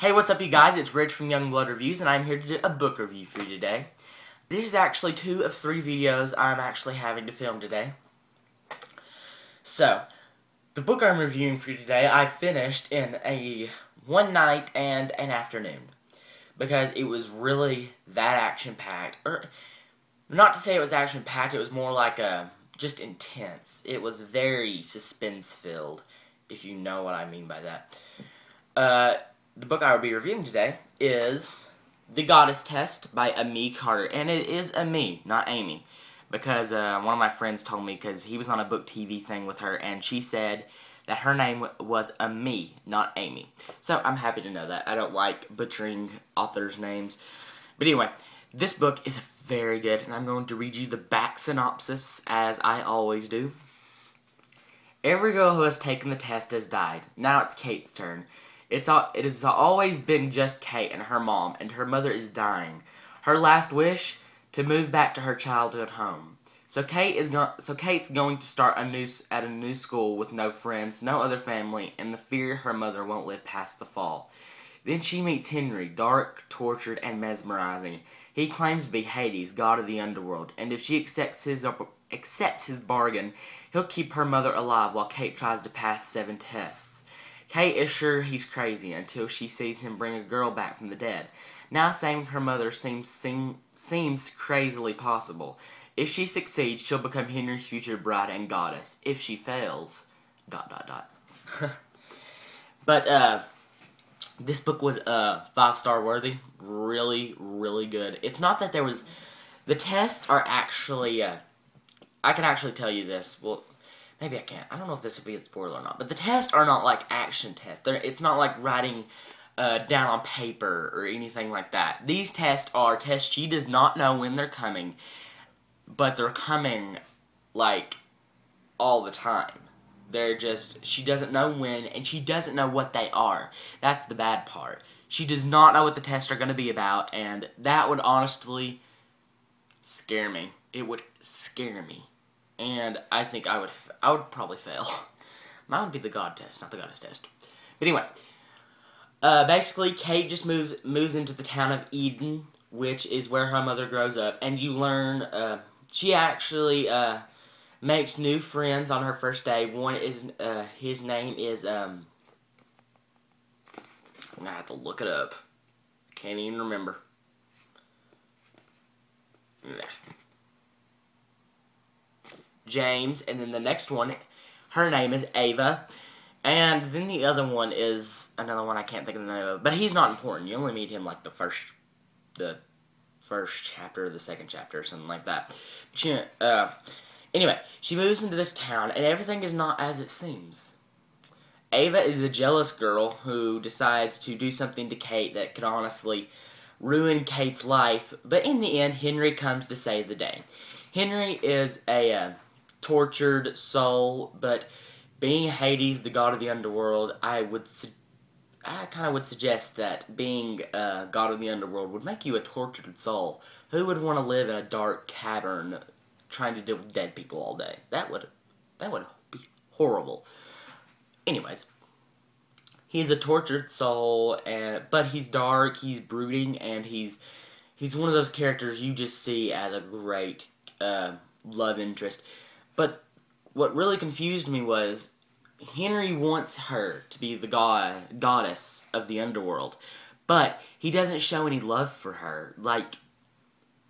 Hey, what's up you guys? It's Rich from Youngbloodreviews, and I'm here to do a book review for you today. This is actually 2 of 3 videos I'm actually having to film today. So, the book I'm reviewing for you today, I finished in one night and an afternoon. Because it was really that action-packed. Or, not to say it was action-packed, it was more like just intense. It was very suspense-filled, if you know what I mean by that. The book I will be reviewing today is The Goddess Test by Amiée Carter. And it is Amiée, not Amy. Because one of my friends told me, because he was on a book TV thing with her, and she said that her name was Amiée, not Amy. So I'm happy to know that. I don't like butchering authors' names. But anyway, this book is very good, and I'm going to read you the back synopsis, as I always do. Every girl who has taken the test has died. Now it's Kate's turn. It has always been just Kate and her mom, and her mother is dying. Her last wish? To move back to her childhood home. So Kate's going to start at a new school with no friends, no other family, and the fear her mother won't live past the fall. Then she meets Henry, dark, tortured, and mesmerizing. He claims to be Hades, god of the underworld, and if she accepts his bargain, he'll keep her mother alive while Kate tries to pass 7 tests. Kate is sure he's crazy until she sees him bring a girl back from the dead. Now saving her mother seems crazily possible. If she succeeds, she'll become Henry's future bride and goddess. If she fails... ... But, this book was 5-star worthy. Really, really good. It's not that there was... The tests are actually... I can actually tell you this. Well... Maybe I can't. I don't know if this would be a spoiler or not. But the tests are not like action tests. It's not like writing down on paper or anything like that. These tests are tests she does not know when they're coming. But they're coming, like, all the time. They're just, she doesn't know when, and she doesn't know what they are. That's the bad part. She does not know what the tests are going to be about, and that would honestly scare me. It would scare me. And I think I would probably fail. Mine would be the God test, not the Goddess test. But anyway, basically Kate just moves into the town of Eden, which is where her mother grows up, and you learn she actually makes new friends on her first day. One is his name is I'm gonna have to look it up. Can't even remember. James, and then the next one, her name is Ava, and then the other one is another one I can't think of the name of, but he's not important. You only meet him like the first chapter or the second chapter or something like that. Anyway, she moves into this town, and everything is not as it seems. Ava is a jealous girl who decides to do something to Kate that could honestly ruin Kate's life, but in the end, Henry comes to save the day. Henry is a tortured soul, but being Hades, the god of the underworld, I kind of would suggest that being god of the underworld would make you a tortured soul. Who would want to live in a dark cavern trying to deal with dead people all day? That would be horrible. Anyways, he's a tortured soul, but he's dark, he's brooding, and he's one of those characters you just see as a great love interest. But what really confused me was Henry wants her to be the goddess of the underworld, but he doesn't show any love for her. Like,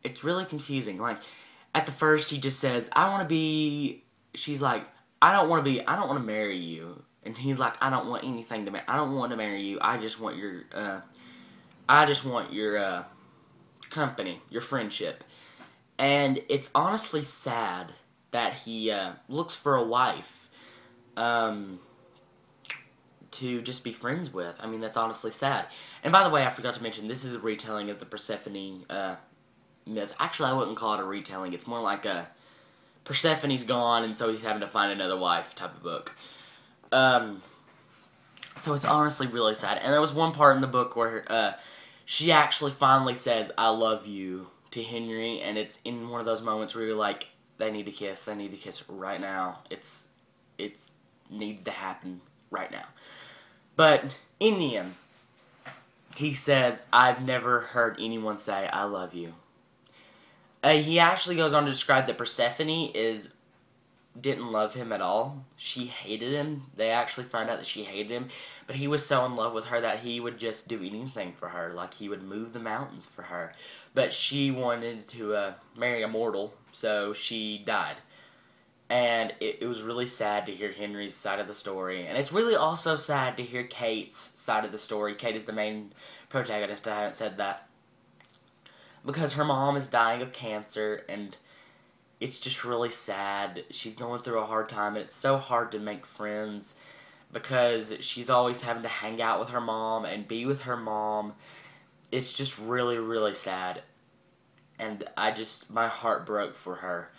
it's really confusing. Like, at the first he just says, I want to be, she's like, I don't want to marry you. And he's like, I don't want anything to marry, I don't want to marry you. I just want your company, your friendship. And it's honestly sad that he looks for a wife to just be friends with. I mean, that's honestly sad. And by the way, I forgot to mention, this is a retelling of the Persephone myth. Actually, I wouldn't call it a retelling. It's more like a Persephone's gone, and so he's having to find another wife type of book. So it's honestly really sad. And there was one part in the book where she actually finally says, I love you, to Henry, and it's in one of those moments where you're like, they need to kiss right now. It needs to happen right now. But in the end, he says, "I've never heard anyone say I love you." He actually goes on to describe that Persephone didn't love him at all. She hated him. They actually find out that she hated him, but he was so in love with her that he would just do anything for her. Like, he would move the mountains for her. But she wanted to marry a mortal, so she died. And it was really sad to hear Henry's side of the story. And it's really also sad to hear Kate's side of the story. Kate is the main protagonist. I haven't said that. Because her mom is dying of cancer, and it's just really sad. She's going through a hard time, and it's so hard to make friends because she's always having to hang out with her mom and be with her mom. It's just really, really sad. And my heart broke for her.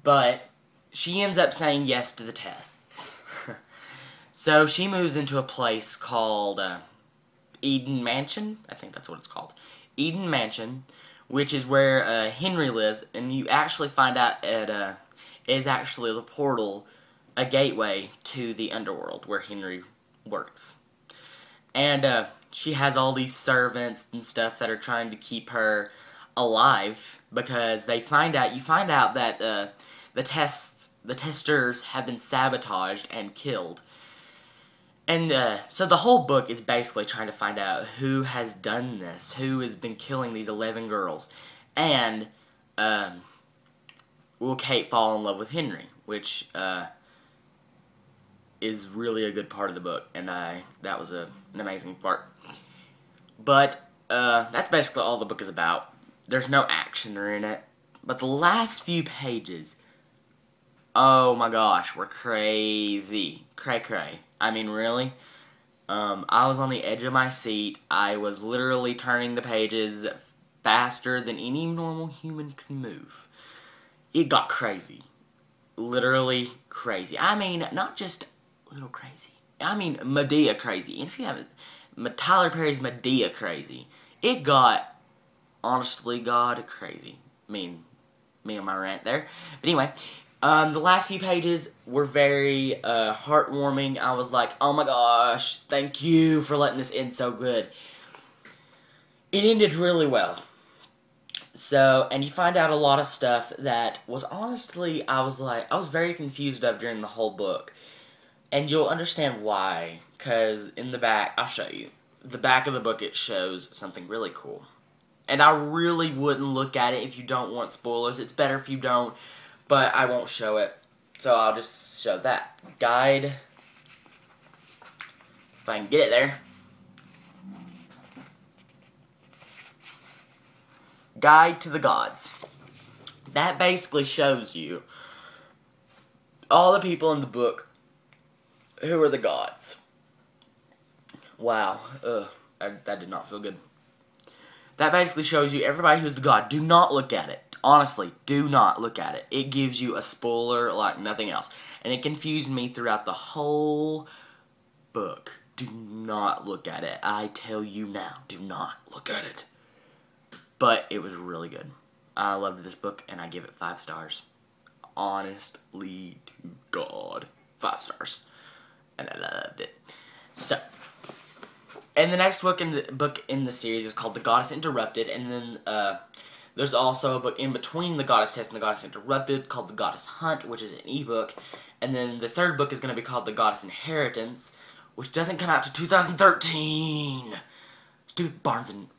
But she ends up saying yes to the tests. So she moves into a place called Eden Mansion. I think that's what it's called. Eden Mansion, which is where Henry lives, and you actually find out it is actually the portal, a gateway to the underworld where Henry works. And she has all these servants and stuff that are trying to keep her alive because you find out that the testers have been sabotaged and killed. And so the whole book is basically trying to find out who has done this, who has been killing these 11 girls. And will Kate fall in love with Henry, which is really a good part of the book, and that was an amazing part. But that's basically all the book is about. There's no action in it, but the last few pages, oh my gosh, were crazy. Cray. I mean, really? I was on the edge of my seat. I was literally turning the pages faster than any normal human could move. It got crazy. Literally crazy. I mean, not just a little crazy. I mean, Medea crazy. And if you haven't, Tyler Perry's Medea crazy. It got, honestly, God crazy. Me and my rant there. But anyway, the last few pages were very heartwarming. I was like, oh my gosh, thank you for letting this end so good. It ended really well. So, and you find out a lot of stuff that was honestly, I was very confused of during the whole book. And you'll understand why, because in the back, I'll show you. The back of the book, it shows something really cool. And I really wouldn't look at it if you don't want spoilers. It's better if you don't, but I won't show it. So I'll just show that. Guide. If I can get it there. Guide to the Gods. That basically shows you all the people in the book who are the gods. Wow. That did not feel good. That basically shows you everybody who's the god. Do not look at it. Honestly, do not look at it. It gives you a spoiler like nothing else. And it confused me throughout the whole book. Do not look at it. I tell you now, do not look at it. But it was really good. I loved this book, and I give it 5 stars. Honestly to God. 5 stars. And I loved it. So, and the next book in the series is called The Goddess Interrupted, and then there's also a book in between The Goddess Test and The Goddess Interrupted called The Goddess Hunt, which is an ebook, and then the third book is going to be called The Goddess Inheritance, which doesn't come out to 2013. Stupid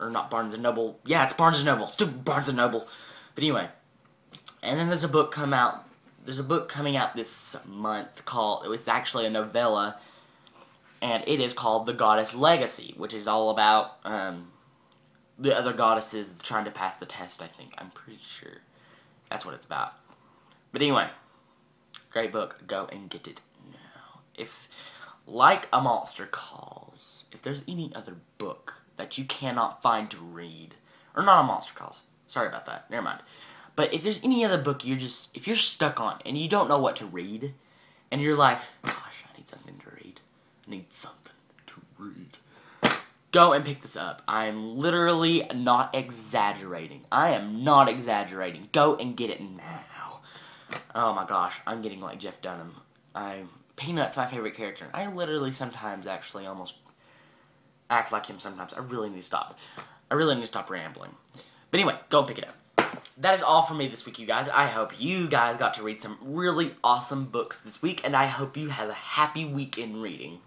not Barnes & Noble. Yeah, it's Barnes & Noble. Stupid Barnes & Noble. But anyway, and then there's a book coming out this month called, it's actually a novella, and it is called The Goddess Legacy, which is all about the other goddesses trying to pass the test, I think. I'm pretty sure that's what it's about. But anyway, great book. Go and get it now. If, like A Monster Calls, if there's any other book that you cannot find to read, or not A Monster Calls, sorry about that, never mind. But if there's any other book if you're stuck on and you don't know what to read, and you're like, gosh, I need something to read. I need something to read. Go and pick this up. I'm literally not exaggerating. I am not exaggerating. Go and get it now. Oh my gosh, I'm getting like Jeff Dunham. Peanut's my favorite character. I literally sometimes actually almost act like him sometimes. I really need to stop. I really need to stop rambling. But anyway, go and pick it up. That is all for me this week, you guys. I hope you guys got to read some really awesome books this week, and I hope you have a happy week in reading.